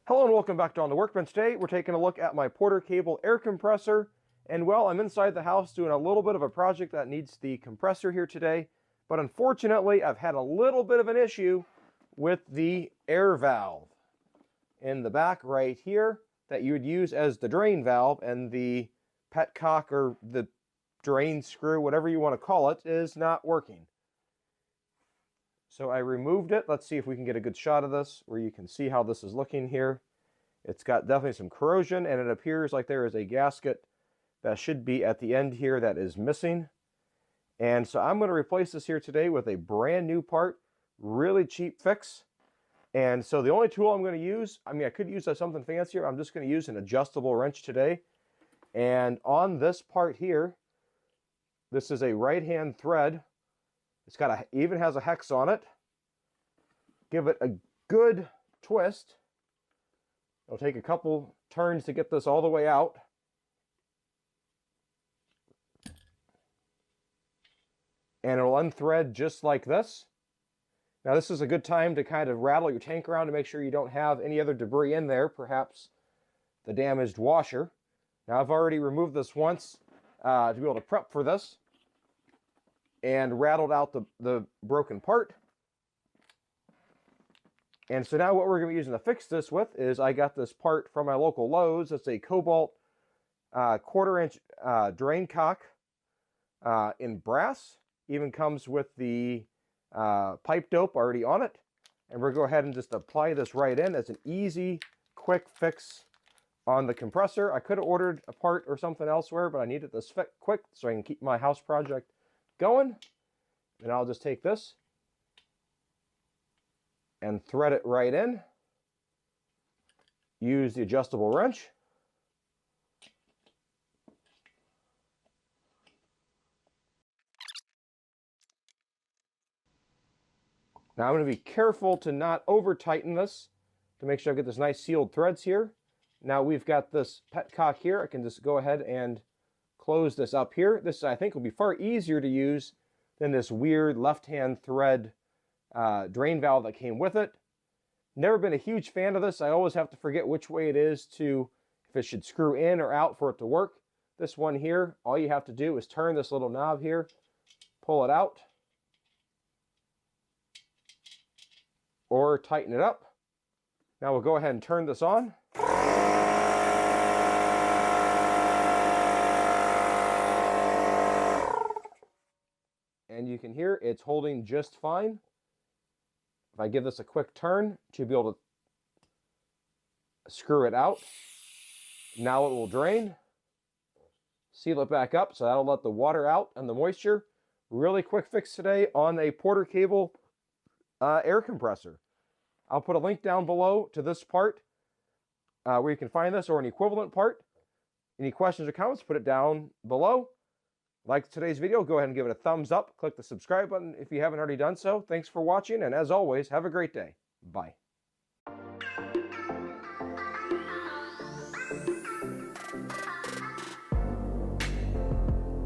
Hello and welcome back to On the Workbench. Today we're taking a look at my Porter Cable air compressor. And well, I'm inside the house doing a little bit of a project that needs the compressor here today. But unfortunately, I've had a little bit of an issue with the air valve in the back right here that you would use as the drain valve, and the petcock or the drain screw, whatever you want to call it, is not working. So I removed it. Let's see if we can get a good shot of this where you can see how this is looking here. It's got definitely some corrosion, and it appears like there is a gasket that should be at the end here that is missing. And so I'm going to replace this here today with a brand new part, really cheap fix. And so the only tool I'm going to use, I could use something fancier. I'm just going to use an adjustable wrench today. And on this part here, this is a right-hand thread. It's got even has a hex on it. Give it a good twist. It'll take a couple turns to get this all the way out. And it'll unthread just like this. Now this is a good time to kind of rattle your tank around to make sure you don't have any other debris in there, perhaps the damaged washer. Now I've already removed this once to be able to prep for this, and rattled out the broken part. And so now what we're going to be using to fix this with is, I got this part from my local Lowe's. It's a Kobalt 1/4-inch drain cock in brass. Even comes with the pipe dope already on it. And we're going to go ahead and just apply this right in. It's an easy, quick fix on the compressor. I could have ordered a part or something elsewhere, but I needed this quick so I can keep my house project going. And I'll just take this and thread it right in. Use the adjustable wrench. Now I'm going to be careful to not over tighten this to make sure I get this nice sealed threads here. Now we've got this petcock here. I can just go ahead and close this up here. This, I think, will be far easier to use than this weird left-hand thread drain valve that came with it. Never been a huge fan of this. I always have to forget which way it is to, if it should screw in or out for it to work. This one here, all you have to do is turn this little knob here, pull it out, or tighten it up. Now we'll go ahead and turn this on. And you can hear it's holding just fine. If I give this a quick turn, to be able to screw it out. Now it will drain. Seal it back up, so that'll let the water out and the moisture. Really quick fix today on a Porter Cable air compressor. I'll put a link down below to this part where you can find this or an equivalent part. Any questions or comments, put it down below. Like today's video, go ahead and give it a thumbs up. Click the subscribe button if you haven't already done so. Thanks for watching, and as always, have a great day. Bye.